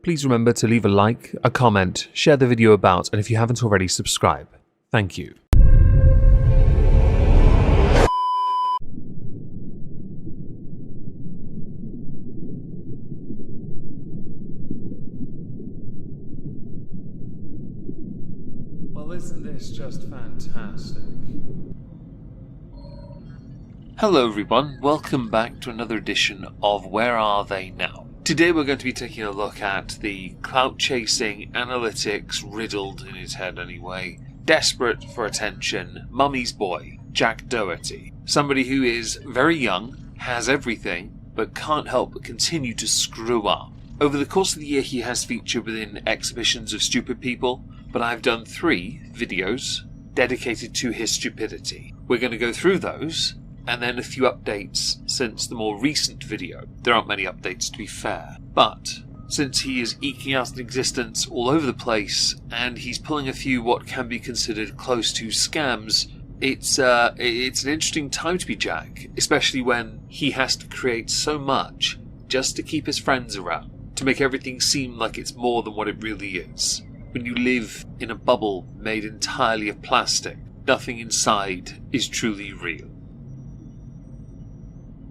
please remember to leave a like, a comment, share the video about, and if you haven't already, subscribe. Thank you. Well, isn't this just fantastic? Hello everyone, welcome back to another edition of Where Are They Now? Today we're going to be taking a look at the clout-chasing, analytics-riddled in his head anyway, desperate for attention, mummy's boy, Jack Doherty. Somebody who is very young, has everything, but can't help but continue to screw up. Over the course of the year he has featured within exhibitions of stupid people, but I've done 3 videos dedicated to his stupidity. We're going to go through those, and then a few updates since the more recent video. There aren't many updates to be fair, but since he is eking out an existence all over the place, and he's pulling a few what can be considered close to scams, it's an interesting time to be Jack, especially when he has to create so much just to keep his friends around, to make everything seem like it's more than what it really is. When you live in a bubble made entirely of plastic, nothing inside is truly real.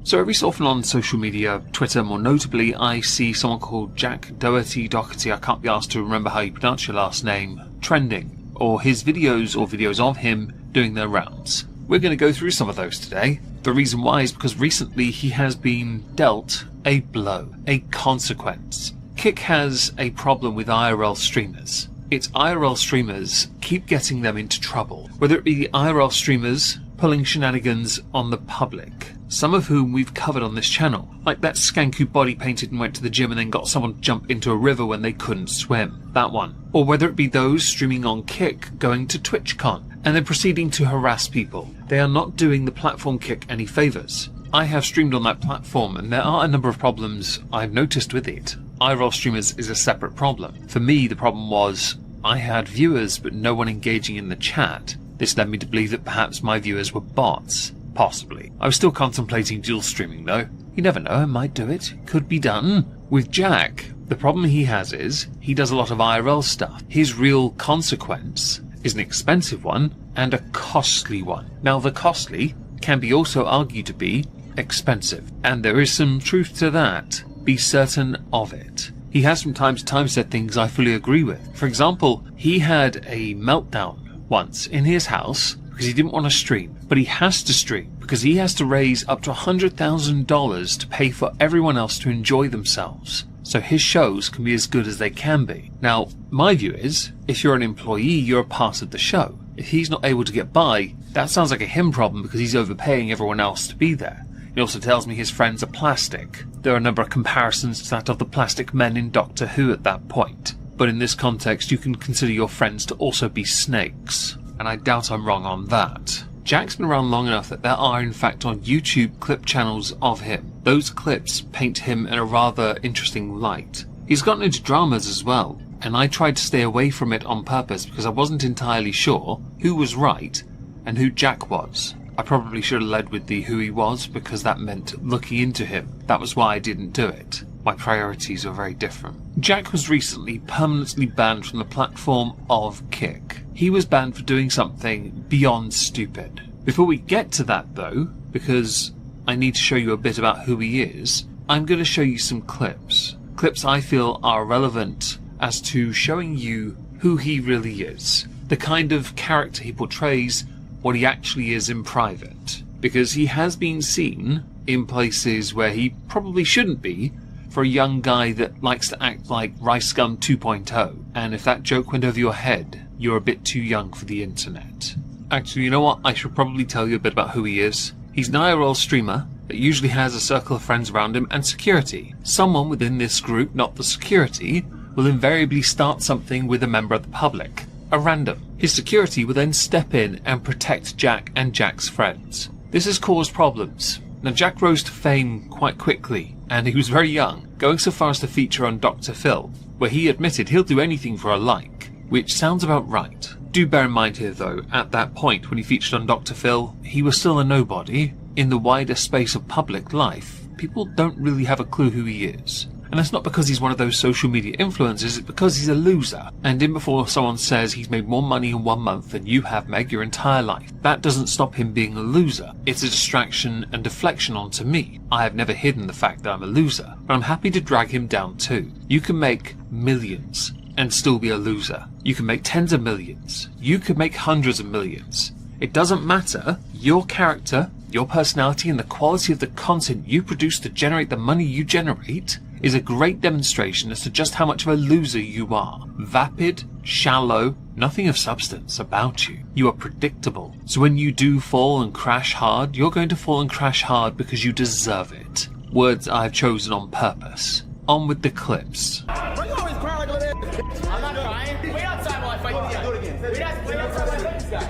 So every so often on social media, Twitter more notably, I see someone called Jack Doherty, I can't be asked to remember how you pronounce your last name, trending, or his videos or videos of him doing their rounds. We're going to go through some of those today. The reason why is because recently he has been dealt a blow, a consequence. Kick has a problem with IRL streamers. Its IRL streamers keep getting them into trouble, whether it be the IRL streamers pulling shenanigans on the public, some of whom we've covered on this channel, like that skank who body painted and went to the gym and then got someone to jump into a river when they couldn't swim, that one. Or whether it be those streaming on Kick going to TwitchCon and then proceeding to harass people. They are not doing the platform Kick any favours. I have streamed on that platform and there are a number of problems I've noticed with it. IRL streamers is a separate problem. For me, the problem was I had viewers but no one engaging in the chat. This led me to believe that perhaps my viewers were bots. Possibly. I was still contemplating dual streaming though. You never know, I might do it. Could be done. With Jack, the problem he has is he does a lot of IRL stuff. His real consequence is an expensive one and a costly one. Now the costly can be also argued to be expensive, and there is some truth to that. Be certain of it. He has from time to time said things I fully agree with. For example, he had a meltdown once in his house because he didn't want to stream, but he has to stream because he has to raise up to $100,000 to pay for everyone else to enjoy themselves, so his shows can be as good as they can be. Now, my view is, if you're an employee, you're a part of the show. If he's not able to get by, that sounds like a him problem because he's overpaying everyone else to be there. It also tells me his friends are plastic. There are a number of comparisons to that of the plastic men in Doctor Who at that point. But in this context, you can consider your friends to also be snakes. And I doubt I'm wrong on that. Jack's been around long enough that there are in fact on YouTube clip channels of him. Those clips paint him in a rather interesting light. He's gotten into dramas as well, and I tried to stay away from it on purpose because I wasn't entirely sure who was right and who Jack was. I probably should have led with the who he was because that meant looking into him. That was why I didn't do it. My priorities are very different. Jack was recently permanently banned from the platform of Kick. He was banned for doing something beyond stupid. Before we get to that though, because I need to show you a bit about who he is, I'm going to show you some clips. Clips I feel are relevant as to showing you who he really is. The kind of character he portrays, what he actually is in private. Because he has been seen in places where he probably shouldn't be, for a young guy that likes to act like Rice Gum 2.0, and if that joke went over your head, you're a bit too young for the internet. Actually, you know what? I should probably tell you a bit about who he is. He's an IRL streamer that usually has a circle of friends around him and security. Someone within this group, not the security, will invariably start something with a member of the public, a random. His security will then step in and protect Jack and Jack's friends. This has caused problems. Now, Jack rose to fame quite quickly, and he was very young, going so far as to feature on Dr. Phil, where he admitted he'll do anything for a like, which sounds about right. Do bear in mind here though, at that point when he featured on Dr. Phil, he was still a nobody. In the wider space of public life, people don't really have a clue who he is. And that's not because he's one of those social media influencers, it's because he's a loser. And in before someone says he's made more money in 1 month than you have, Meg, your entire life. That doesn't stop him being a loser. It's a distraction and deflection onto me. I have never hidden the fact that I'm a loser, but I'm happy to drag him down too. You can make millions and still be a loser. You can make tens of millions. You could make hundreds of millions. It doesn't matter. Your character, your personality, and the quality of the content you produce to generate the money you generate is a great demonstration as to just how much of a loser you are. Vapid, shallow, nothing of substance about you. You are predictable. So when you do fall and crash hard, you're going to fall and crash hard because you deserve it. Words I've chosen on purpose. On with the clips. I'm not crying. Wait outside while I fight this guy. Do it again. Wait outside while I fight this guy.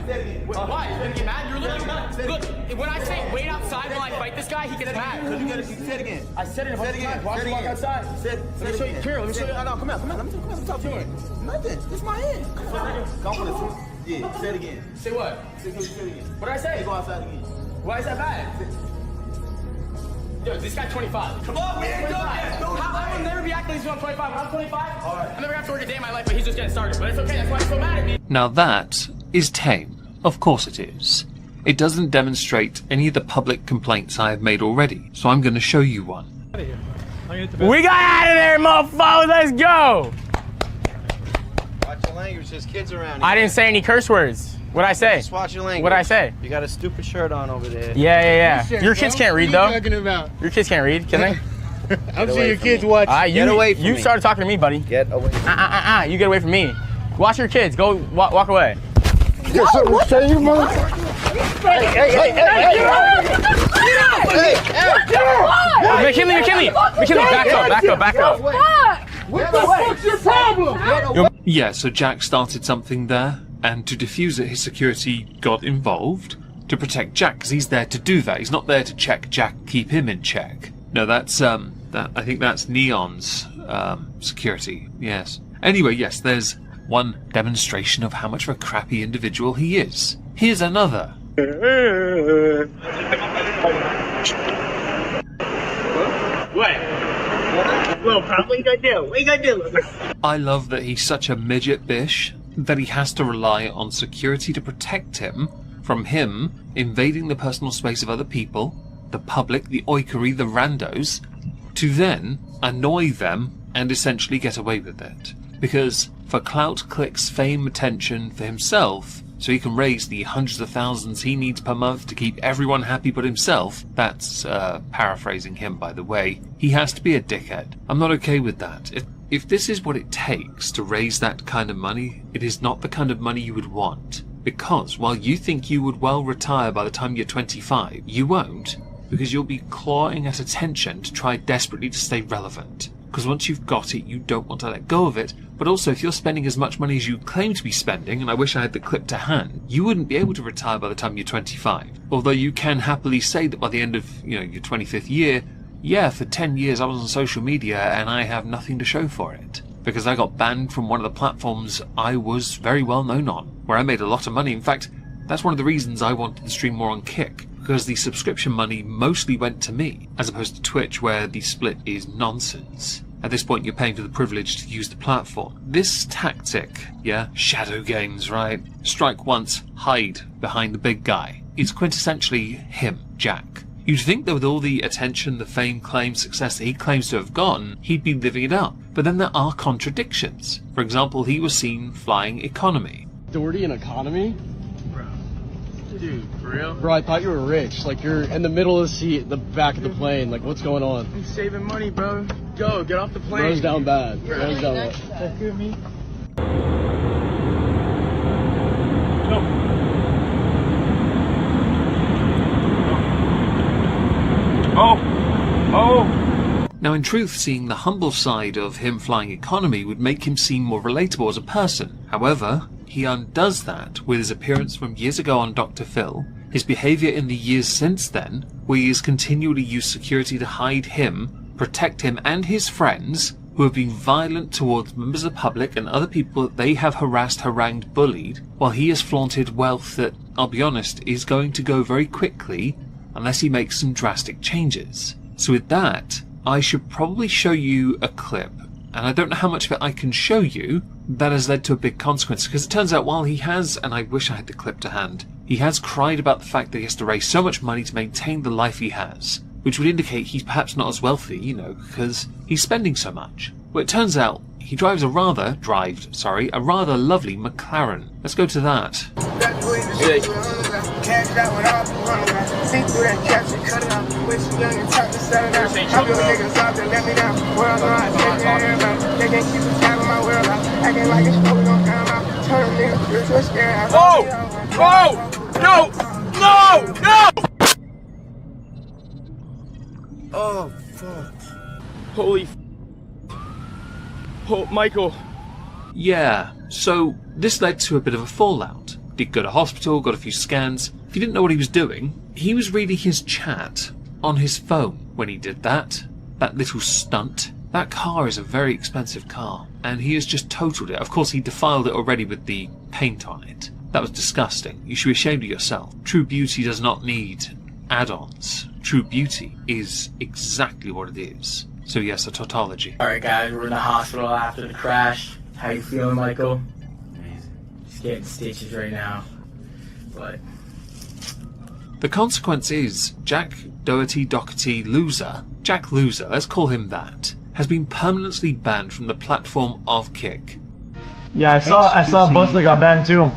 Why? You're gonna get mad? You're literally mad. Look, when I say wait outside while I fight this guy, he gets mad. Because you gotta say it again. I said it a bunch of times. Why don't you walk outside? Let me show you. Here, let me show you. No, come out. Let me talk to you. Nothing. This is my hand. Go for this. Yeah, say it again. Say what? Say it again. What did I say? Go outside again. Why is that bad? Yo, this guy's 25. Come on, we ain't done yet. I will never be acting like he's 25. When I'm 25, I'll never have to work a day in my life, but he's just getting started. But it's okay, that's why he's so mad at me. Now that is tame. Of course it is. It doesn't demonstrate any of the public complaints I have made already, so I'm going to show you one. We got out of there, motherfuckers! Let's go! Watch your language, there's kids around here. I didn't say any curse words. What'd I say? Just watch your language. What'd I say? You got a stupid shirt on over there. Yeah. Your kids can't read, though. What are you talking about? Your kids can't read, can they? I'm sure your kids watch. Get away from me. You started talking to me, buddy. Get away from me. You get away from me. Watch your kids. Go walk away. You got something to say, you motherfucker? Hey! McKinley, back up. What the fuck's your problem? Yeah, so Jack started something there, and to defuse it, his security got involved to protect Jack, because he's there to do that. He's not there to check Jack, keep him in check. No, that's, I think that's Neon's, security, yes. Anyway, yes, there's one demonstration of how much of a crappy individual he is. Here's another. What? Well, probably gonna do. What you gonna do? I love that he's such a midget bish that he has to rely on security to protect him from him invading the personal space of other people, the public, the oikory, the randos, to then annoy them and essentially get away with it. Because for clout, clicks, fame, attention for himself, so he can raise the hundreds of thousands he needs per month to keep everyone happy but himself, that's paraphrasing him by the way, he has to be a dickhead. I'm not okay with that. If this is what it takes to raise that kind of money, it is not the kind of money you would want. Because while you think you would well retire by the time you're 25, you won't, because you'll be clawing at attention to try desperately to stay relevant. Because once you've got it, you don't want to let go of it. But also, if you're spending as much money as you claim to be spending, and I wish I had the clip to hand, you wouldn't be able to retire by the time you're 25. Although you can happily say that by the end of, your 25th year, yeah, for 10 years I was on social media and I have nothing to show for it. Because I got banned from one of the platforms I was very well known on, where I made a lot of money. In fact, that's one of the reasons I wanted to stream more on Kick, because the subscription money mostly went to me, as opposed to Twitch, where the split is nonsense. At this point, you're paying for the privilege to use the platform. This tactic, shadow games, right? Strike once, hide behind the big guy. It's quintessentially him, Jack. You'd think that with all the attention, the fame, claim, success that he claims to have gotten, he'd be living it up. But then there are contradictions. For example, he was seen flying economy. Doherty in economy? Dude, for real? Bro, I thought you were rich. Like, you're in the middle of the seat, the back of the plane. Like, what's going on? I'm saving money, bro. Go, get off the plane. Bro's down bad. Bro's down bad. That's good, me. Now in truth, seeing the humble side of him flying economy would make him seem more relatable as a person. However, he undoes that with his appearance from years ago on Dr. Phil, his behaviour in the years since then, where he has continually used security to hide him, protect him and his friends, who have been violent towards members of the public and other people that they have harassed, harangued, bullied, while he has flaunted wealth that, I'll be honest, is going to go very quickly unless he makes some drastic changes. So with that, I should probably show you a clip, and I don't know how much of it I can show you, that has led to a big consequence, because it turns out while he has, and I wish I had the clip to hand, he has cried about the fact that he has to raise so much money to maintain the life he has, which would indicate he's perhaps not as wealthy, you know, because he's spending so much. Well, it turns out he drives a rather lovely McLaren. Let's go to that. No! Oh, fuck. Holy Oh, Michael. Yeah, so this led to a bit of a fallout. Did go to hospital, got a few scans. If you didn't know what he was doing, he was reading his chat on his phone when he did that. That little stunt. That car is a very expensive car, and he has just totaled it. Of course, he defiled it already with the paint on it. That was disgusting. You should be ashamed of yourself. True beauty does not need add-ons. True beauty is exactly what it is. So yes, a tautology. Alright guys, we're in the hospital after the crash. How you feeling, Michael? Amazing. Just getting stitches right now. But the consequence is Jack Doherty Loser, Jack Loser, let's call him that, has been permanently banned from the platform of Kick. Yeah, I saw Butler got banned too.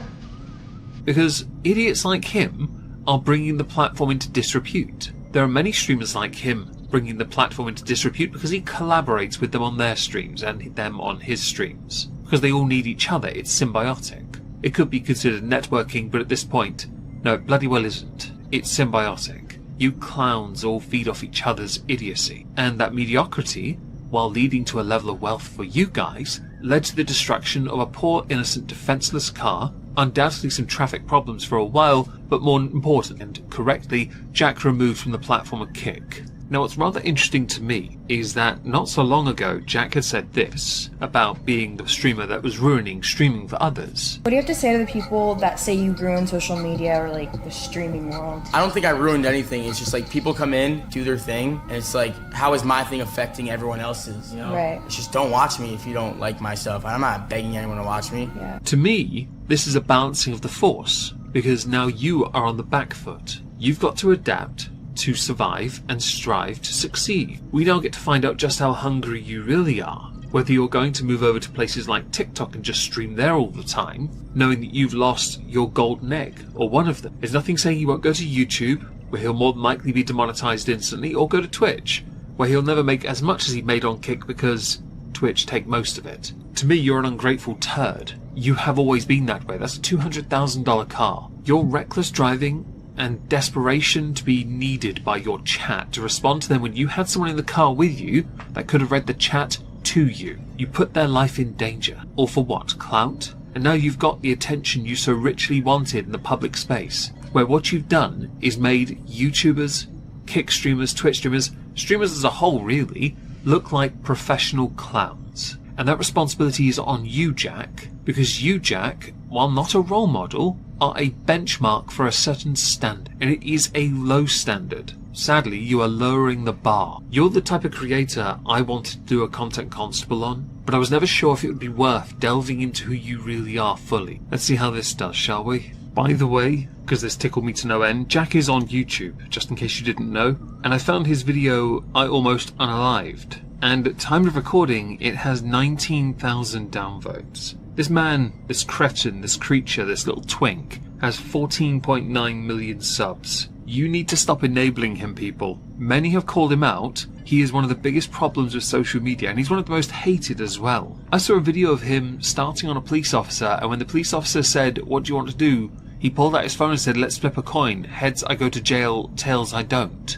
Because idiots like him are bringing the platform into disrepute. There are many streamers like him bringing the platform into disrepute because he collaborates with them on their streams and them on his streams. Because they all need each other, it's symbiotic. It could be considered networking, but at this point, no, it bloody well isn't. It's symbiotic. You clowns all feed off each other's idiocy. And that mediocrity, while leading to a level of wealth for you guys, led to the destruction of a poor, innocent, defenseless car, undoubtedly some traffic problems for a while, but more important and correctly, Jack removed from the platform of Kick. Now what's rather interesting to me is that not so long ago Jack had said this about being the streamer that was ruining streaming for others. What do you have to say to the people that say you ruined social media or like the streaming world? I don't think I ruined anything. It's just like people come in, do their thing, and it's like, how is my thing affecting everyone else's, you know? Right. It's just don't watch me if you don't like my stuff. I'm not begging anyone to watch me. Yeah. To me, this is a balancing of the force, because now you are on the back foot. You've got to adapt to survive and strive to succeed. We now get to find out just how hungry you really are. Whether you're going to move over to places like TikTok and just stream there all the time, knowing that you've lost your golden egg, or one of them. There's nothing saying you won't go to YouTube, where he'll more than likely be demonetized instantly, or go to Twitch, where he'll never make as much as he made on Kick because Twitch take most of it. To me, you're an ungrateful turd. You have always been that way. That's a $200,000 car. Your reckless driving and desperation to be needed by your chat to respond to them when you had someone in the car with you that could have read the chat to you. You put their life in danger. All for what? Clout? And now you've got the attention you so richly wanted in the public space, where what you've done is made YouTubers, Kick streamers, Twitch streamers, streamers as a whole really, look like professional clowns. And that responsibility is on you, Jack, because you, Jack, while not a role model, are a benchmark for a certain standard, and it is a low standard. Sadly, you are lowering the bar. You're the type of creator I wanted to do a content constable on, but I was never sure if it would be worth delving into who you really are fully. Let's see how this does, shall we? By the way, because this tickled me to no end, Jack is on YouTube, just in case you didn't know, and I found his video I Almost Unalived, and at time of recording it has 19,000 downvotes. This man, this cretin, this creature, this little twink, has 14.9 million subs. You need to stop enabling him, people. Many have called him out. He is one of the biggest problems with social media, and he's one of the most hated as well. I saw a video of him starting on a police officer, and when the police officer said, "What do you want to do?" he pulled out his phone and said, "Let's flip a coin. Heads, I go to jail. Tails, I don't."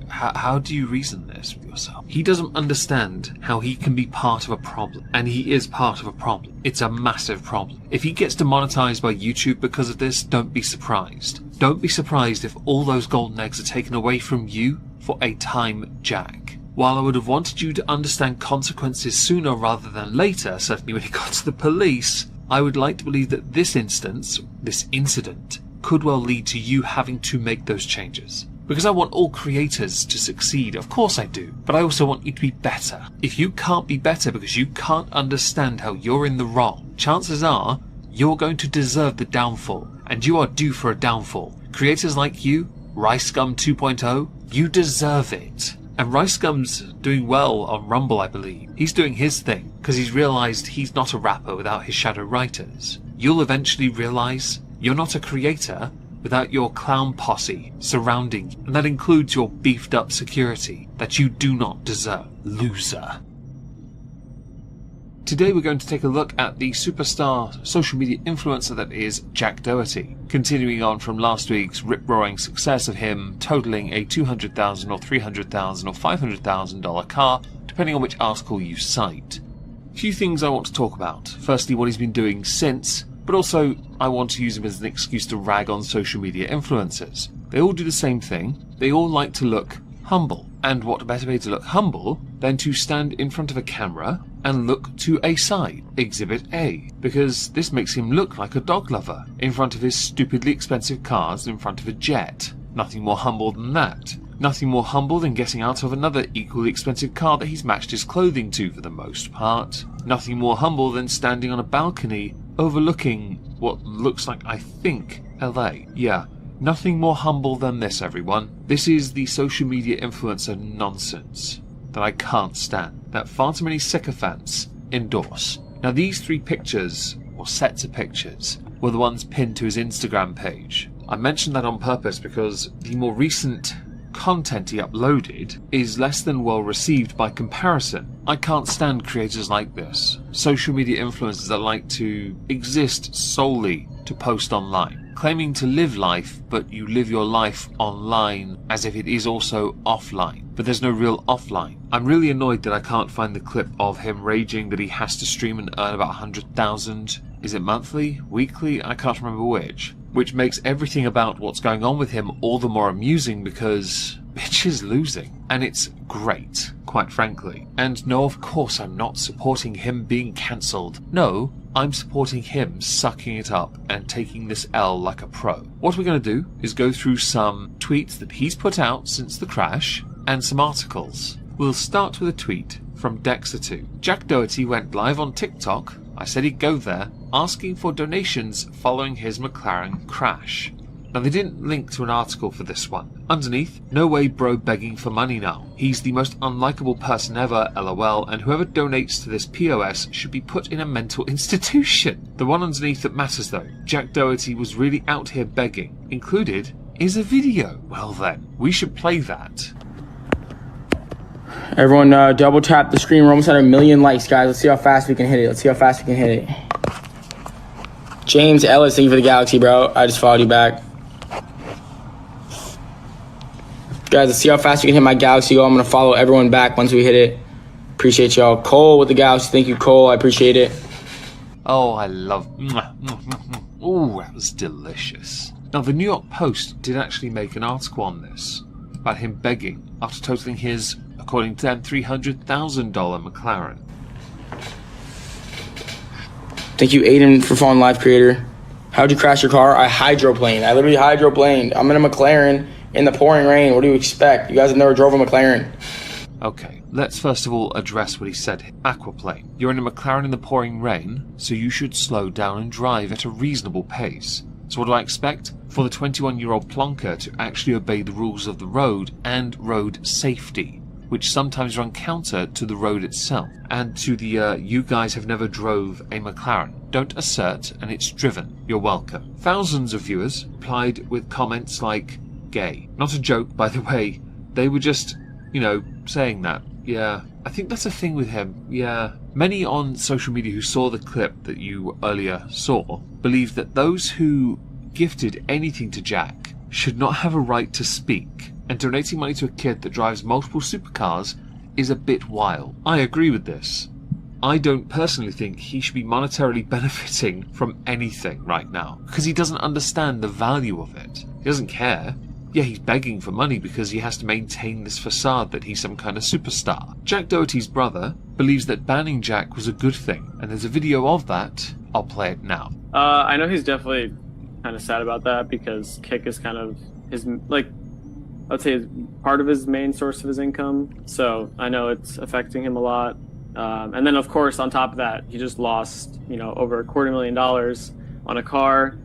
How do you reason this with yourself? He doesn't understand how he can be part of a problem. And he is part of a problem. It's a massive problem. If he gets demonetized by YouTube because of this, don't be surprised. Don't be surprised if all those golden eggs are taken away from you for a time, Jack. While I would have wanted you to understand consequences sooner rather than later, certainly when it got to the police, I would like to believe that this incident, could well lead to you having to make those changes. Because I want all creators to succeed, of course I do, but I also want you to be better. If you can't be better because you can't understand how you're in the wrong, chances are you're going to deserve the downfall, and you are due for a downfall. Creators like you, RiceGum 2.0, you deserve it. And RiceGum's doing well on Rumble, I believe. He's doing his thing, because he's realised he's not a rapper without his shadow writers. You'll eventually realise you're not a creator without your clown posse surrounding you, and that includes your beefed up security that you do not deserve. Loser. Today we're going to take a look at the superstar social media influencer that is Jack Doherty, continuing on from last week's rip-roaring success of him totaling a $200,000 or $300,000 or $500,000 car, depending on which article you cite. A few things I want to talk about. Firstly, what he's been doing since, but also I want to use him as an excuse to rag on social media influencers. They all do the same thing. They all like to look humble. And what better way to look humble than to stand in front of a camera and look to a side, Exhibit A, because this makes him look like a dog lover in front of his stupidly expensive cars in front of a jet. Nothing more humble than that. Nothing more humble than getting out of another equally expensive car that he's matched his clothing to for the most part. Nothing more humble than standing on a balcony overlooking what looks like, I think, LA. Yeah. Nothing more humble than this, everyone. This is the social media influencer nonsense that I can't stand, that far too many sycophants endorse. Now these three pictures, or sets of pictures, were the ones pinned to his Instagram page. I mentioned that on purpose because the more recent content he uploaded is less than well received by comparison. I can't stand creators like this. Social media influencers that like to exist solely to post online, claiming to live life, but you live your life online as if it is also offline, but there's no real offline. I'm really annoyed that I can't find the clip of him raging that he has to stream and earn about 100,000. Is it monthly? Weekly? I can't remember which makes everything about what's going on with him all the more amusing because bitch is losing. And it's great, quite frankly. And no, of course I'm not supporting him being cancelled. No, I'm supporting him sucking it up and taking this L like a pro. What we're going to do is go through some tweets that he's put out since the crash and some articles. We'll start with a tweet from Dexter2. Jack Doherty went live on TikTok, I said he'd go there, asking for donations following his McLaren crash. Now they didn't link to an article for this one. Underneath, no way bro begging for money now. He's the most unlikable person ever, lol, and whoever donates to this POS should be put in a mental institution. The one underneath that matters though, Jack Doherty was really out here begging. Included is a video. Well then, we should play that. Everyone double tap the screen. We're almost at 1 million likes, guys. Let's see how fast we can hit it. James Ellis, thank you for the galaxy, bro. I just followed you back. Guys, let's see how fast we can hit my galaxy goal. I'm going to follow everyone back once we hit it. Appreciate y'all. Cole with the galaxy. Thank you, Cole. I appreciate it. Oh, I love... Ooh, that was delicious. Now, the New York Post did actually make an article on this, about him begging after totaling his, according to them, $300,000 McLaren. Thank you, Aiden, for following live creator. How'd you crash your car? I hydroplaned. I literally hydroplaned. I'm in a McLaren in the pouring rain. What do you expect? You guys have never drove a McLaren. Okay, let's first of all address what he said. Aquaplane. You're in a McLaren in the pouring rain, so you should slow down and drive at a reasonable pace. So what do I expect? For the 21-year-old plonker to actually obey the rules of the road and road safety, which sometimes run counter to the road itself. And to the you guys have never drove a McLaren. Don't assert, and it's driven. You're welcome. Thousands of viewers replied with comments like, gay. Not a joke, by the way. They were just, saying that. Yeah, I think that's a thing with him. Yeah. Many on social media who saw the clip that you earlier saw believe that those who gifted anything to Jack should not have a right to speak, and donating money to a kid that drives multiple supercars is a bit wild. I agree with this. I don't personally think he should be monetarily benefiting from anything right now, because he doesn't understand the value of it. He doesn't care. Yeah, he's begging for money because he has to maintain this facade that he's some kind of superstar. Jack Doherty's brother believes that banning Jack was a good thing, and there's a video of that. I'll play it now. I know he's definitely kind of sad about that because Kick is kind of his, I'd say is part of his main source of his income. So I know it's affecting him a lot. And then of course, on top of that, he just lost, you know, over $250,000 on a car,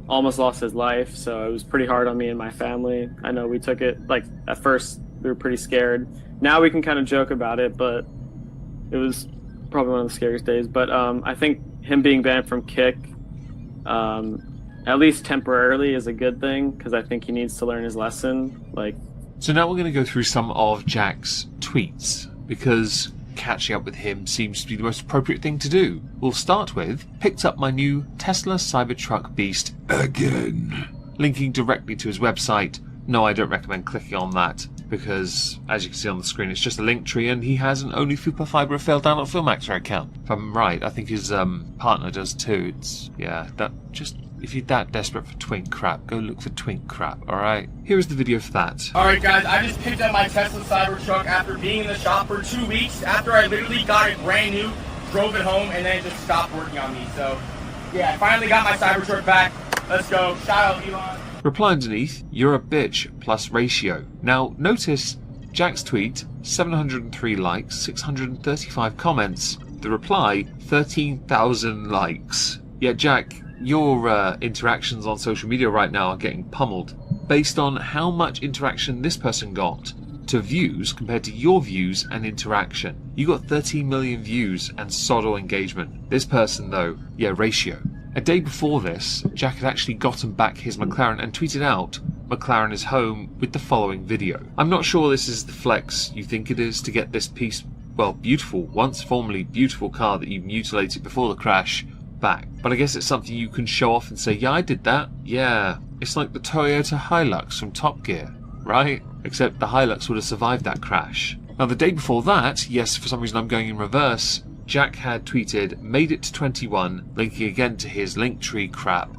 almost lost his life. So it was pretty hard on me and my family. I know we took it, like, at first we were pretty scared. Now we can kind of joke about it, but it was probably one of the scariest days. But I think him being banned from Kick, at least temporarily, is a good thing, because I think he needs to learn his lesson. Like, so now we're going to go through some of Jack's tweets, because catching up with him seems to be the most appropriate thing to do. We'll start with, picked up my new Tesla Cybertruck beast again, linking directly to his website. No, I don't recommend clicking on that, because as you can see on the screen, it's just a link tree, and he has an Only Fupa Fiber failed download film actor account. If I'm right, I think his partner does too. It's, yeah, that just, if you're that desperate for twink crap, go look for twink crap, alright? Here is the video for that. Alright guys, I just picked up my Tesla Cybertruck after being in the shop for 2 weeks, after I literally got it brand new, drove it home, and then it just stopped working on me. So, yeah, I finally got my Cybertruck back. Let's go. Shout out Elon. Reply underneath, you're a bitch, plus ratio. Now, notice Jack's tweet, 703 likes, 635 comments. The reply, 13,000 likes. Yet Jack, your interactions on social media right now are getting pummeled. Based on how much interaction this person got to views compared to your views and interaction. You got 13 million views and sod all engagement. This person though, yeah, ratio. A day before this, Jack had actually gotten back his McLaren and tweeted out, McLaren is home, with the following video. I'm not sure this is the flex you think it is to get this piece, well, beautiful, once formerly beautiful car that you mutilated before the crash, back. But I guess it's something you can show off and say, yeah, I did that. Yeah, it's like the Toyota Hilux from Top Gear, right? Except the Hilux would have survived that crash. Now the day before that, yes, for some reason I'm going in reverse, Jack had tweeted, made it to 21, linking again to his Linktree crap,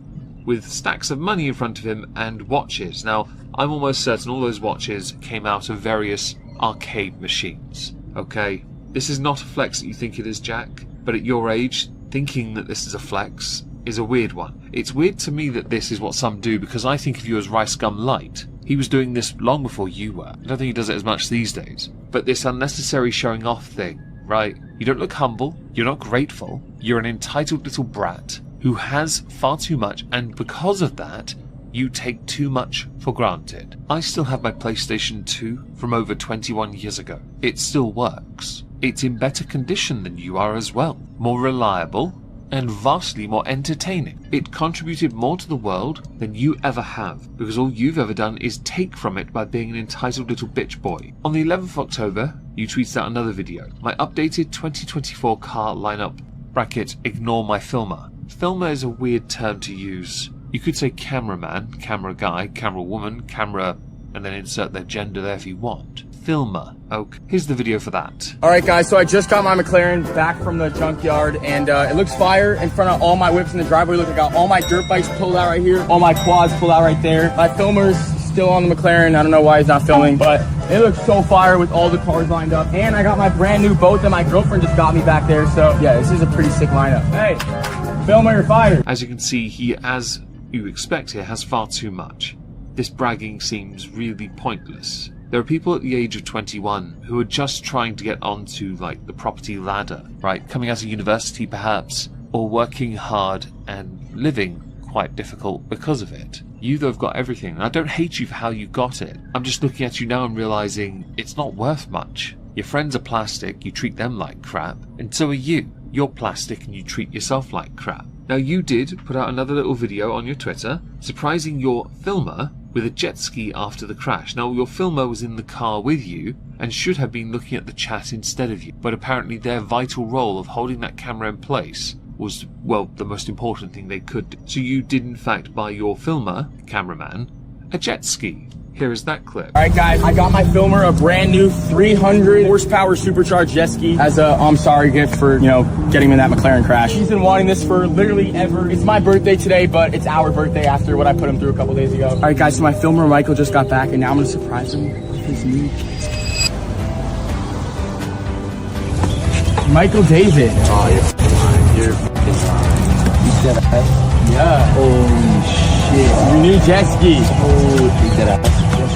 with stacks of money in front of him and watches. Now, I'm almost certain all those watches came out of various arcade machines, okay? This is not a flex that you think it is, Jack, but at your age, thinking that this is a flex is a weird one. It's weird to me that this is what some do, because I think of you as Rice Gum Light. He was doing this long before you were. I don't think he does it as much these days. But this unnecessary showing off thing, right? You don't look humble, you're not grateful, you're an entitled little brat who has far too much, and because of that, you take too much for granted. I still have my PlayStation 2 from over 21 years ago. It still works. It's in better condition than you are as well. More reliable, and vastly more entertaining. It contributed more to the world than you ever have, because all you've ever done is take from it by being an entitled little bitch boy. On the 11th of October, you tweeted out another video. My updated 2024 car lineup, bracket, ignore my filmer. Filmer is a weird term to use. You could say cameraman, camera guy, camera woman, camera, and then insert their gender there if you want. Filmer. Okay. Here's the video for that. Alright guys, so I just got my McLaren back from the junkyard, and it looks fire in front of all my whips in the driveway. Look, I got all my dirt bikes pulled out right here, all my quads pulled out right there. My filmer's still on the McLaren. I don't know why he's not filming, but it looks so fire with all the cars lined up. And I got my brand new boat that my girlfriend just got me back there, so yeah, this is a pretty sick lineup. Hey, filmer, you're fired. As you can see, he, as you expect here, has far too much. This bragging seems really pointless. There are people at the age of 21 who are just trying to get onto, like, the property ladder, right? Coming out of university, perhaps, or working hard and living quite difficult because of it. You, though, have got everything, and I don't hate you for how you got it. I'm just looking at you now and realizing it's not worth much. Your friends are plastic, you treat them like crap, and so are you. You're plastic and you treat yourself like crap. Now, you did put out another little video on your Twitter, surprising your filmer with a jet ski after the crash. Now, your filmer was in the car with you and should have been looking at the chat instead of you, but apparently their vital role of holding that camera in place was, well, the most important thing they could do. So you did in fact buy your filmer, cameraman, a jet ski. Here is that clip. Alright guys, I got my filmer a brand new 300 horsepower supercharged jet ski as a I'm sorry gift for, you know, getting him in that McLaren crash. He's been wanting this for literally ever. It's my birthday today, but it's our birthday after what I put him through a couple days ago. Alright guys, so my filmer Michael just got back, and now I'm gonna surprise him with his new jet ski. Michael David. Oh, you're fine. You said Yeah. holy shit. Your new jet ski. Holy, you said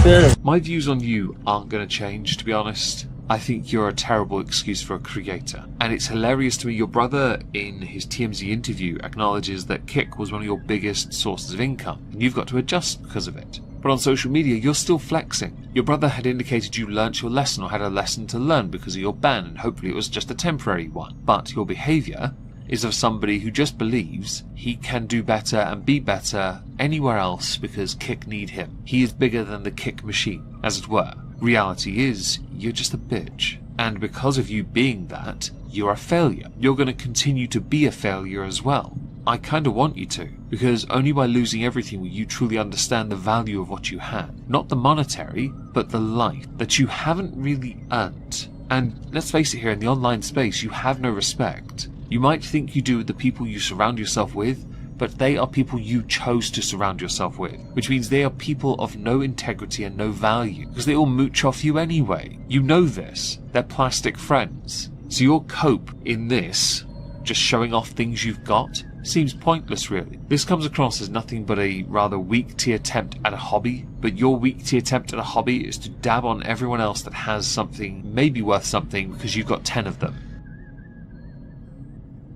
there. My views on you aren't going to change, to be honest. I think you're a terrible excuse for a creator. And it's hilarious to me, your brother in his TMZ interview acknowledges that Kick was one of your biggest sources of income, and you've got to adjust because of it. But on social media, you're still flexing. Your brother had indicated you learnt your lesson or had a lesson to learn because of your ban, and hopefully it was just a temporary one. But your behaviour is of somebody who just believes he can do better and be better anywhere else because Kick need him. He is bigger than the Kick machine, as it were. Reality is, you're just a bitch. And because of you being that, you're a failure. You're going to continue to be a failure as well. I kind of want you to, because only by losing everything will you truly understand the value of what you had. Not the monetary, but the life that you haven't really earned. And let's face it, here in the online space, you have no respect. You might think you do with the people you surround yourself with, but they are people you chose to surround yourself with, which means they are people of no integrity and no value, because they all mooch off you anyway. You know this. They're plastic friends. So your cope in this, just showing off things you've got, seems pointless really. This comes across as nothing but a rather weak-tea attempt at a hobby, but your weak-tea attempt at a hobby is to dab on everyone else that has something maybe worth something because you've got 10 of them.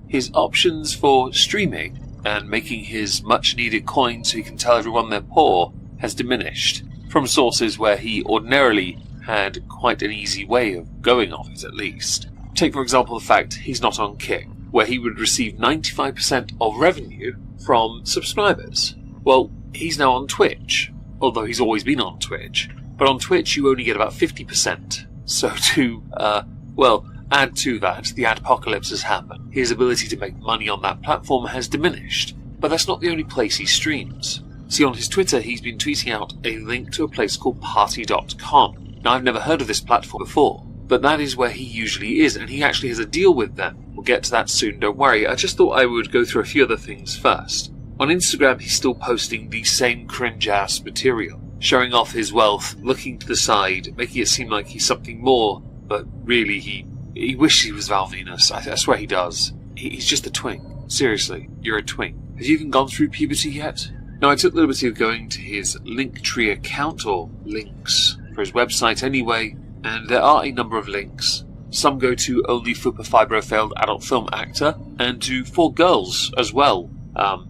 His options for streaming and making his much-needed coin so he can tell everyone they're poor has diminished, from sources where he ordinarily had quite an easy way of going off it at least. Take for example the fact he's not on Kick, where he would receive 95% of revenue from subscribers. Well, he's now on Twitch, although he's always been on Twitch, but on Twitch you only get about 50%. So to, add to that, the adpocalypse has happened. His ability to make money on that platform has diminished, but that's not the only place he streams. See, on his Twitter he's been tweeting out a link to a place called party.com. Now I've never heard of this platform before, but that is where he usually is, and he actually has a deal with them. We'll get to that soon, don't worry. I just thought I would go through a few other things first. On Instagram, he's still posting the same cringe-ass material, showing off his wealth, looking to the side, making it seem like he's something more, but really he wishes he was Val Venus. I swear he does. He's just a twink. Seriously, you're a twink. Have you even gone through puberty yet? Now, I took the liberty of going to his Linktree account, or links, for his website anyway, and there are a number of links. Some go to only Fupa Fibro failed adult film actor, and to 4 girls as well.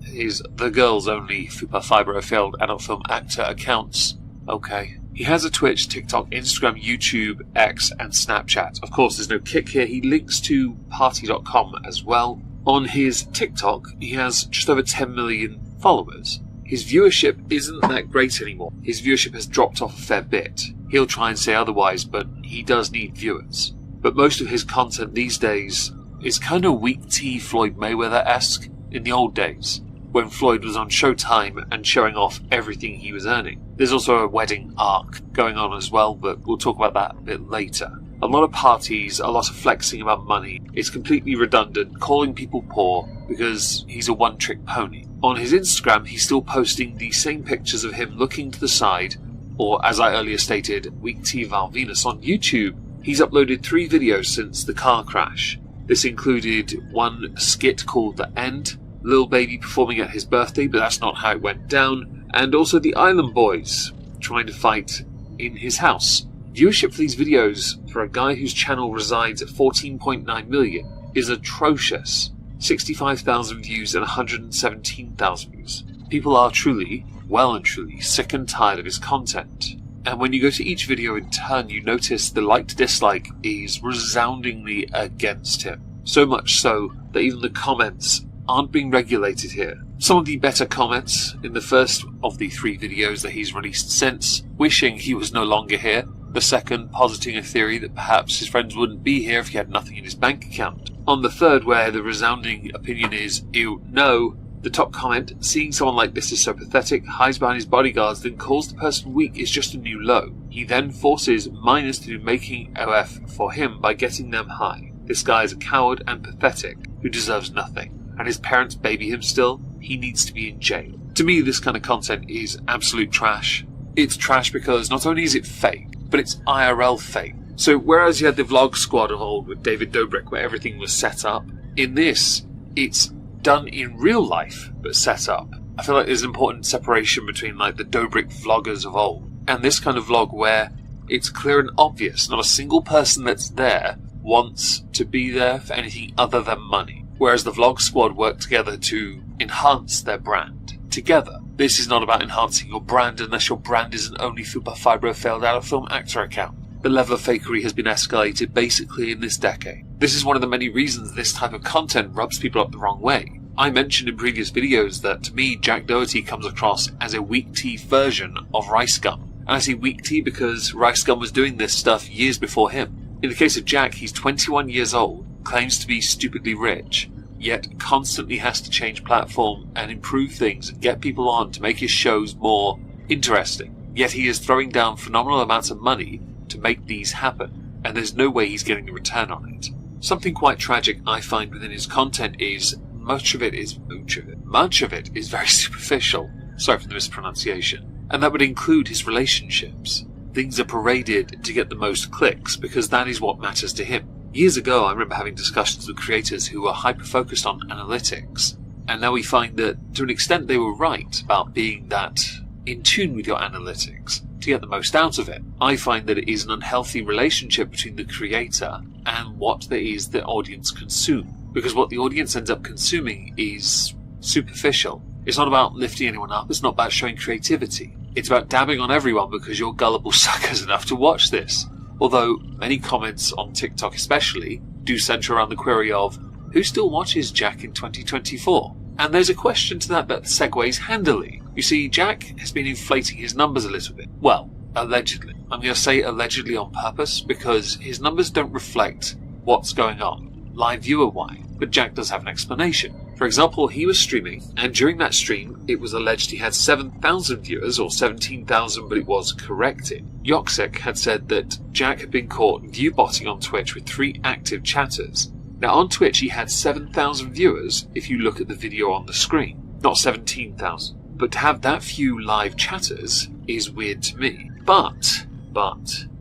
His The Girls Only Fupa Fibro failed adult film actor accounts. Okay. He has a Twitch, TikTok, Instagram, YouTube, X, and Snapchat. Of course, there's no Kick here. He links to party.com as well. On his TikTok, he has just over 10 million followers. His viewership isn't that great anymore. His viewership has dropped off a fair bit. He'll try and say otherwise, but he does need viewers. But most of his content these days is kind of weak-tea Floyd Mayweather-esque in the old days, when Floyd was on Showtime and showing off everything he was earning. There's also a wedding arc going on as well, but we'll talk about that a bit later. A lot of parties, a lot of flexing about money. It's completely redundant, calling people poor because he's a one-trick pony. On his Instagram, he's still posting the same pictures of him looking to the side, or as I earlier stated, weak-tea Val Venus. On YouTube, he's uploaded 3 videos since the car crash. This included one skit called The End, Lil Baby performing at his birthday, but that's not how it went down, and also the Island Boys trying to fight in his house. Viewership for these videos for a guy whose channel resides at 14.9 million is atrocious. 65,000 views and 117,000 views. People are truly, well and truly, sick and tired of his content. And when you go to each video in turn, you notice the like to dislike is resoundingly against him. So much so that even the comments aren't being regulated here. Some of the better comments in the first of the 3 videos that he's released since, wishing he was no longer here. The second, positing a theory that perhaps his friends wouldn't be here if he had nothing in his bank account. On the third, where the resounding opinion is, ew, no, the top comment, seeing someone like this is so pathetic, hides behind his bodyguards, then calls the person weak is just a new low. He then forces minors to do making OF for him by getting them high. This guy is a coward and pathetic, who deserves nothing. And his parents baby him still, he needs to be in jail. To me, this kind of content is absolute trash. It's trash because not only is it fake, but it's IRL fake. So whereas you had the vlog squad of old with David Dobrik where everything was set up, in this, it's done in real life, but set up. I feel like there's an important separation between like the Dobrik vloggers of old And this kind of vlog where it's clear and obvious, not a single person that's there wants to be there for anything other than money. Whereas the vlog squad work together to enhance their brand together. This is not about enhancing your brand unless your brand isn't only through a fibro failed out of film actor account. The level of fakery has been escalated basically in this decade. This is one of the many reasons this type of content rubs people up the wrong way. I mentioned in previous videos that to me Jack Doherty comes across as a weak tea version of Rice Gum. And I say weak tea because Rice Gum was doing this stuff years before him. In the case of Jack, he's 21 years old, claims to be stupidly rich, yet constantly has to change platform and improve things and get people on to make his shows more interesting. Yet he is throwing down phenomenal amounts of money to make these happen, and there's no way he's getting a return on it. Something quite tragic I find within his content is much of it is very superficial. Sorry for the mispronunciation. And that would include his relationships. Things are paraded to get the most clicks because that is what matters to him. Years ago, I remember having discussions with creators who were hyper-focused on analytics. And now we find that, to an extent, they were right about being that in tune with your analytics to get the most out of it. I find that it is an unhealthy relationship between the creator and what there is the audience consume. Because what the audience ends up consuming is superficial. It's not about lifting anyone up, it's not about showing creativity. It's about dabbing on everyone because you're gullible suckers enough to watch this. Although many comments on TikTok especially do centre around the query of who still watches Jack in 2024? And there's a question to that segues handily. You see, Jack has been inflating his numbers a little bit. Well, allegedly. I'm going to say allegedly on purpose because his numbers don't reflect what's going on, live viewer-wise. But Jack does have an explanation. For example, he was streaming, and during that stream, it was alleged he had 7,000 viewers, or 17,000, but it was corrected. Yoksek had said that Jack had been caught view-botting on Twitch with 3 active chatters. Now, on Twitch, he had 7,000 viewers, if you look at the video on the screen. Not 17,000. But to have that few live chatters is weird to me. But,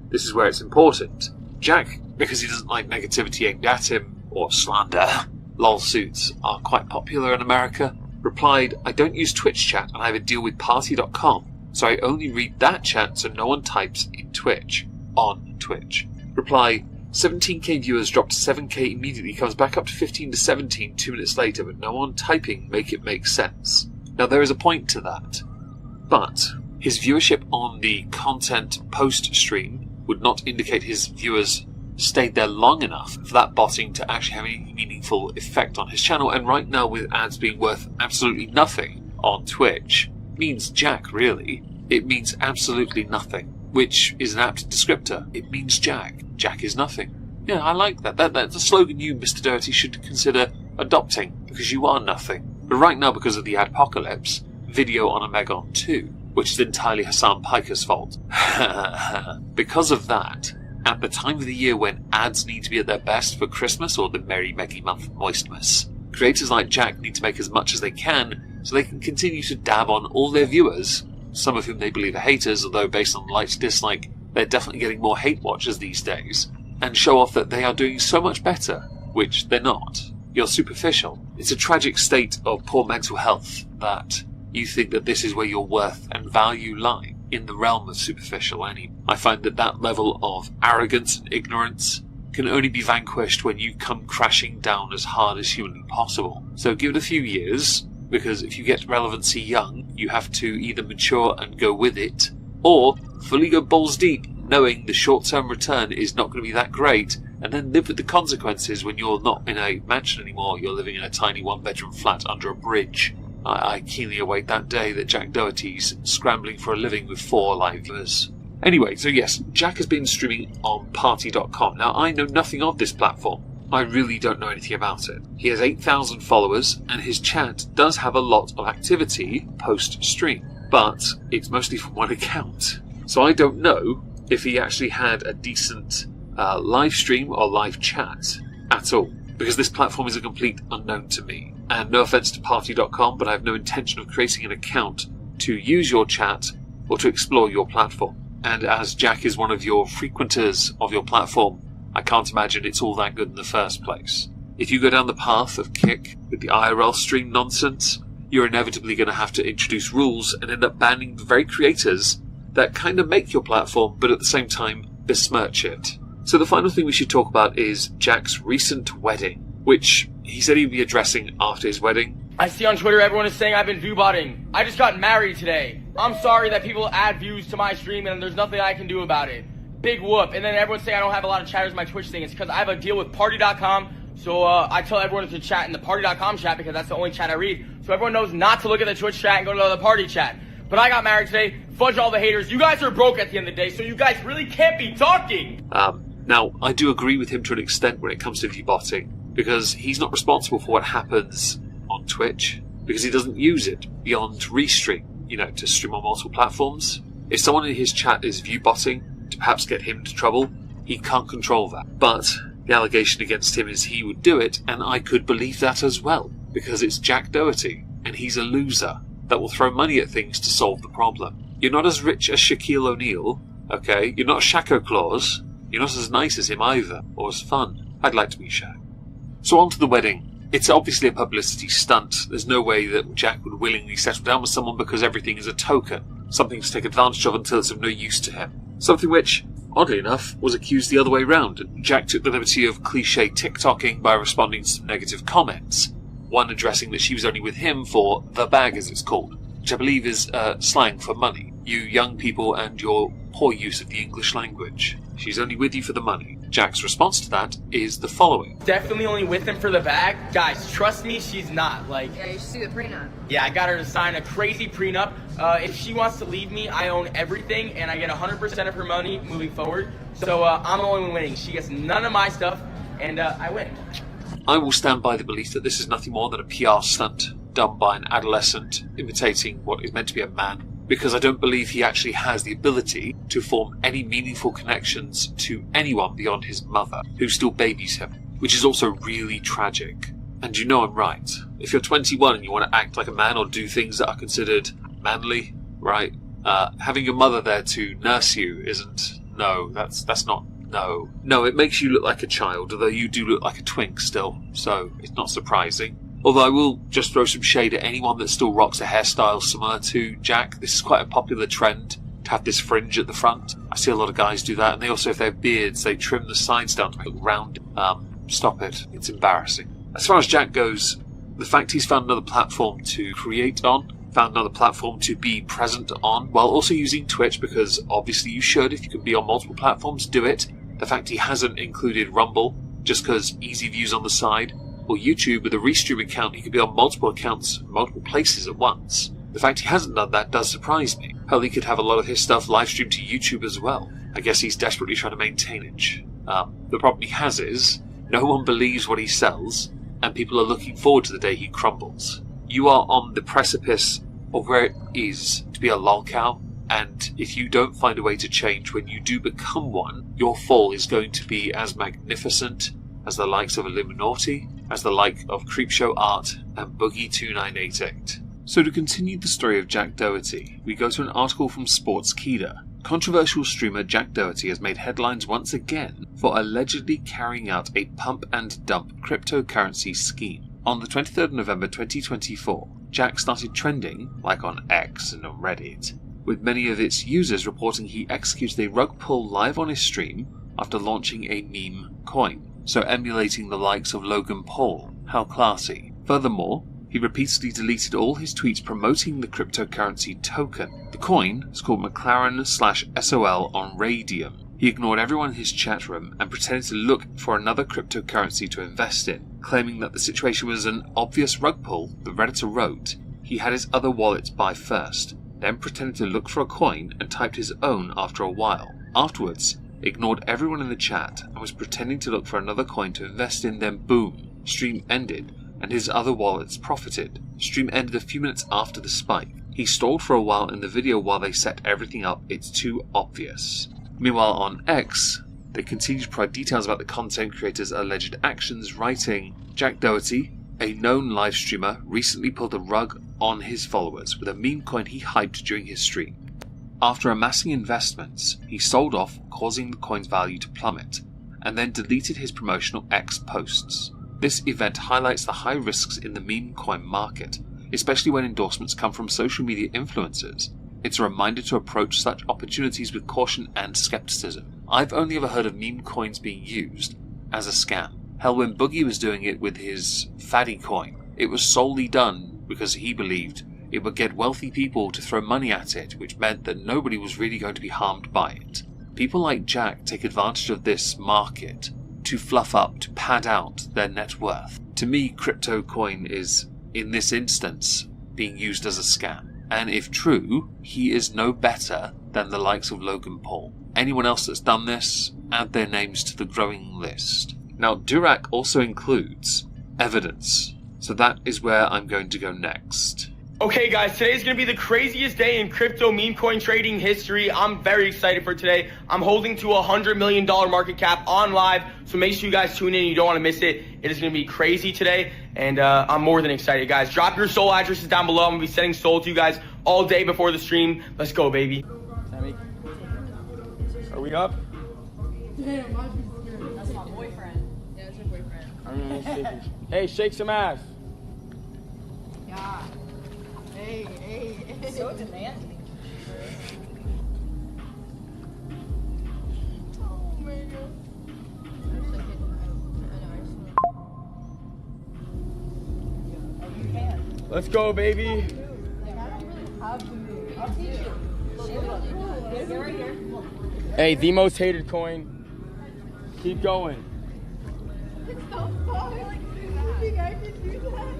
this is where it's important. Jack, because he doesn't like negativity aimed at him, or slander, lol suits are quite popular in America, replied, I don't use Twitch chat and I have a deal with party.com, so I only read that chat so no one types in Twitch, on Twitch. Reply, 17k viewers dropped to 7k immediately, comes back up to 15 to 17 2 minutes later, but no one typing make it make sense. Now there is a point to that, but his viewership on the content post-stream would not indicate his viewers stayed there long enough for that botting to actually have any meaningful effect on his channel, and right now with ads being worth absolutely nothing on Twitch, means Jack really. It means absolutely nothing, which is an apt descriptor. It means Jack. Jack is nothing. Yeah, I like that. That's a slogan you, Mr. Doherty, should consider adopting, because you are nothing. But right now, because of the adpocalypse, video on a Megon 2, which is entirely Hassan Piker's fault. Because of that, at the time of the year when ads need to be at their best for Christmas or the merry Meggy month of Moistmas, creators like Jack need to make as much as they can so they can continue to dab on all their viewers, some of whom they believe are haters, although based on like-dislike, they're definitely getting more hate watchers these days, and show off that they are doing so much better, which they're not. You're superficial. It's a tragic state of poor mental health that you think that this is where your worth and value lie, in the realm of superficial anyway. I find that level of arrogance and ignorance can only be vanquished when you come crashing down as hard as humanly possible. So give it a few years, because if you get relevancy young, you have to either mature and go with it, or fully go balls deep, knowing the short-term return is not going to be that great, and then live with the consequences when you're not in a mansion anymore, you're living in a tiny one-bedroom flat under a bridge. I keenly await that day that Jack Doherty's scrambling for a living with 4 live viewers. Anyway, so yes, Jack has been streaming on party.com. Now, I know nothing of this platform. I really don't know anything about it. He has 8,000 followers, and his chat does have a lot of activity post-stream, but it's mostly from one account. So I don't know if he actually had a decent live stream or live chat at all, because this platform is a complete unknown to me. And no offense to party.com, but I have no intention of creating an account to use your chat or to explore your platform. And as Jack is one of your frequenters of your platform, I can't imagine it's all that good in the first place. If you go down the path of Kick with the IRL stream nonsense, you're inevitably going to have to introduce rules and end up banning the very creators that kind of make your platform, but at the same time besmirch it. So the final thing we should talk about is Jack's recent wedding, which he said he'd be addressing after his wedding. I see on Twitter everyone is saying I've been view-botting. I just got married today. I'm sorry that people add views to my stream and there's nothing I can do about it. Big whoop. And then everyone's saying I don't have a lot of chatters in my Twitch thing. It's because I have a deal with Party.com. So I tell everyone to chat in the Party.com chat because that's the only chat I read. So everyone knows not to look at the Twitch chat and go to the Party chat. But I got married today. Fudge all the haters. You guys are broke at the end of the day, so you guys really can't be talking. Now, I do agree with him to an extent when it comes to view-botting, because he's not responsible for what happens on Twitch, because he doesn't use it beyond restream, to stream on multiple platforms. If someone in his chat is view-botting to perhaps get him into trouble, he can't control that. But the allegation against him is he would do it, and I could believe that as well, because it's Jack Doherty, and he's a loser that will throw money at things to solve the problem. You're not as rich as Shaquille O'Neal, okay? You're not Shaq Claus. You're not as nice as him either, or as fun. I'd like to be Shaq. So on to the wedding. It's obviously a publicity stunt. There's no way that Jack would willingly settle down with someone because everything is a token, something to take advantage of until it's of no use to him. Something which, oddly enough, was accused the other way round. Jack took the liberty of cliché TikToking by responding to some negative comments, one addressing that she was only with him for the bag, as it's called, which I believe is slang for money. You young people and your poor use of the English language. She's only with you for the money. Jack's response to that is the following. Definitely only with him for the bag. Guys, trust me, she's not. Yeah, you should see the prenup. Yeah, I got her to sign a crazy prenup. If she wants to leave me, I own everything, and I get 100% of her money moving forward. So I'm the only one winning. She gets none of my stuff, and I win. I will stand by the belief that this is nothing more than a PR stunt done by an adolescent imitating what is meant to be a man, because I don't believe he actually has the ability to form any meaningful connections to anyone beyond his mother, who still babies him, which is also really tragic. And you know I'm right. If you're 21 and you want to act like a man or do things that are considered manly, right, having your mother there to nurse you isn't, no, that's not, no. No, it makes you look like a child, although you do look like a twink still, so it's not surprising. Although I will just throw some shade at anyone that still rocks a hairstyle similar to Jack. This is quite a popular trend, to have this fringe at the front. I see a lot of guys do that, and they also, if they have beards, they trim the sides down to make it look round. Stop it. It's embarrassing. As far as Jack goes, the fact he's found another platform to create on, found another platform to be present on, while also using Twitch, because obviously you should, if you can be on multiple platforms, do it. The fact he hasn't included Rumble, just because easy views on the side, or YouTube with a restream account, he could be on multiple accounts, multiple places at once. The fact he hasn't done that does surprise me. Hell, he could have a lot of his stuff live streamed to YouTube as well. I guess he's desperately trying to maintain it. The problem he has is, no one believes what he sells, and people are looking forward to the day he crumbles. You are on the precipice of where it is to be a lolcow, and if you don't find a way to change when you do become one, your fall is going to be as magnificent as the likes of Illuminati, as the like of Creepshow Art and Boogie2988. So to continue the story of Jack Doherty, we go to an article from Sportskeeda. Controversial streamer Jack Doherty has made headlines once again for allegedly carrying out a pump and dump cryptocurrency scheme. On the 23rd of November 2024, Jack started trending, like on X and on Reddit, with many of its users reporting he executed a rug pull live on his stream after launching a meme coin, so emulating the likes of Logan Paul. How classy. Furthermore, he repeatedly deleted all his tweets promoting the cryptocurrency token. The coin is called McLaren/SOL on Radium. He ignored everyone in his chat room and pretended to look for another cryptocurrency to invest in, claiming that the situation was an obvious rug pull. The Redditor wrote he had his other wallet buy first, then pretended to look for a coin and typed his own after a while. Afterwards, ignored everyone in the chat and was pretending to look for another coin to invest in, then boom, stream ended and his other wallets profited. Stream ended a few minutes after the spike. He stalled for a while in the video while they set everything up. It's too obvious. Meanwhile on X, they continued to provide details about the content creator's alleged actions, writing, Jack Doherty, a known live streamer, recently pulled a rug on his followers with a meme coin he hyped during his stream. After amassing investments, he sold off, causing the coin's value to plummet, and then deleted his promotional X posts. This event highlights the high risks in the meme coin market, especially when endorsements come from social media influencers. It's a reminder to approach such opportunities with caution and skepticism. I've only ever heard of meme coins being used as a scam. Hell, when Boogie was doing it with his Faddy coin, it was solely done because he believed it would get wealthy people to throw money at it, which meant that nobody was really going to be harmed by it. People like Jack take advantage of this market to fluff up, to pad out their net worth. To me, crypto coin is, in this instance, being used as a scam. And if true, he is no better than the likes of Logan Paul. Anyone else that's done this, add their names to the growing list. Now, Durack also includes evidence, so that is where I'm going to go next. Okay guys, today's gonna be the craziest day in crypto meme coin trading history. I'm very excited for today. I'm holding to a $100 million market cap on live, so make sure you guys tune in. You don't want to miss it. It is gonna be crazy today, and I'm more than excited, guys. Drop your soul addresses down below. I'm gonna be sending soul to you guys all day before the stream. Let's go, baby. Sammy, are we up? Damn, that's my boyfriend. Yeah, that's your boyfriend. Hey, shake some ass. Yeah. Hey. So demanding. Oh my god. Let's go, baby. Hey, the most hated coin. Keep going. It's so fun. Like, you think I can do that?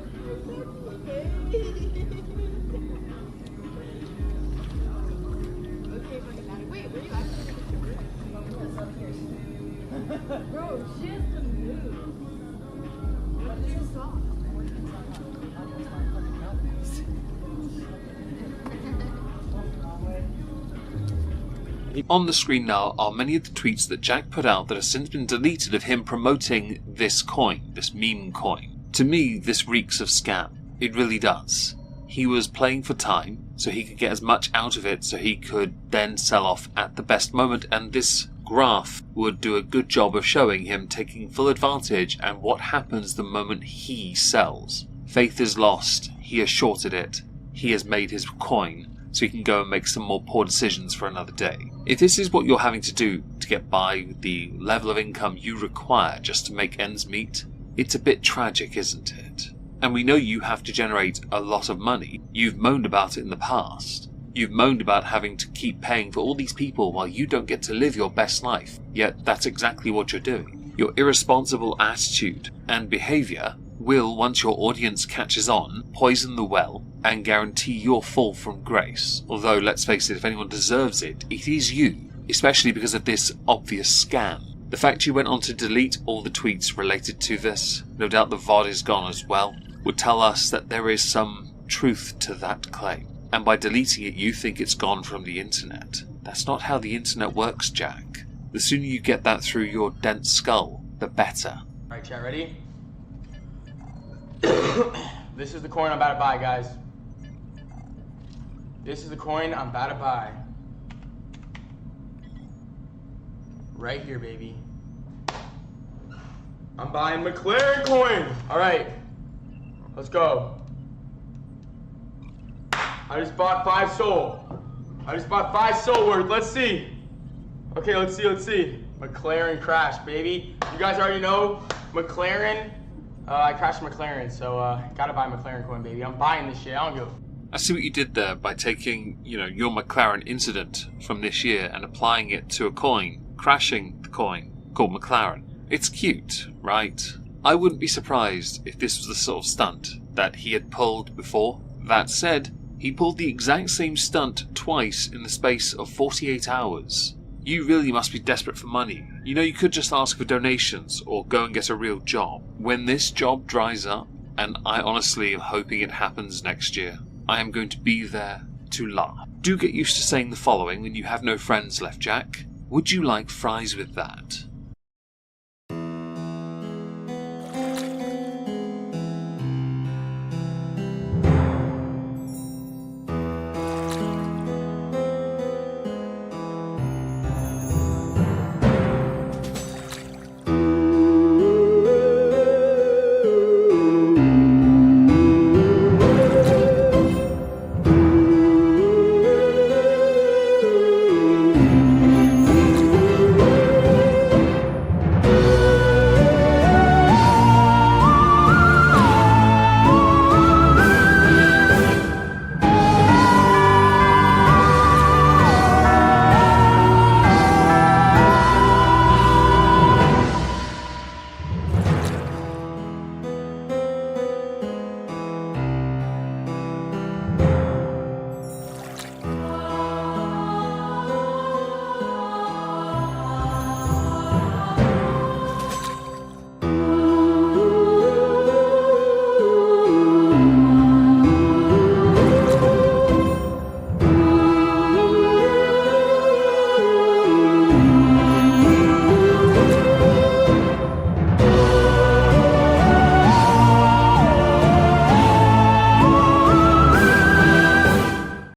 Okay, wait, where you actually? Bro, she has to move. What is this song? On the screen now are many of the tweets that Jack put out that have since been deleted of him promoting this coin, this meme coin. To me, this reeks of scam. It really does. He was playing for time, so he could get as much out of it so he could then sell off at the best moment, and this graph would do a good job of showing him taking full advantage and what happens the moment he sells. Faith is lost, he has shorted it, he has made his coin, so he can go and make some more poor decisions for another day. If this is what you're having to do to get by with the level of income you require just to make ends meet, it's a bit tragic, isn't it? And we know you have to generate a lot of money. You've moaned about it in the past. You've moaned about having to keep paying for all these people while you don't get to live your best life. Yet that's exactly what you're doing. Your irresponsible attitude and behaviour will, once your audience catches on, poison the well and guarantee your fall from grace. Although, let's face it, if anyone deserves it, it is you, especially because of this obvious scam. The fact you went on to delete all the tweets related to this, no doubt the VOD is gone as well, would tell us that there is some truth to that claim. And by deleting it, you think it's gone from the internet. That's not how the internet works, Jack. The sooner you get that through your dense skull, the better. Alright, chat, ready? This is the coin I'm about to buy, guys. This is the coin I'm about to buy. Right here, baby. I'm buying McLaren coin. Alright, let's go. I just bought 5 soul. I just bought 5 soul worth. Let's see. Okay, let's see. McLaren crash, baby. You guys already know McLaren. I crashed McLaren, so gotta buy McLaren coin, baby. I'm buying this shit. I don't give a... I see what you did there by taking, your McLaren incident from this year and applying it to a coin, crashing the coin called McLaren. It's cute, right? I wouldn't be surprised if this was the sort of stunt that he had pulled before. That said, he pulled the exact same stunt twice in the space of 48 hours. You really must be desperate for money. You could just ask for donations or go and get a real job. When this job dries up, and I honestly am hoping it happens next year, I am going to be there to laugh. Do get used to saying the following when you have no friends left, Jack. Would you like fries with that?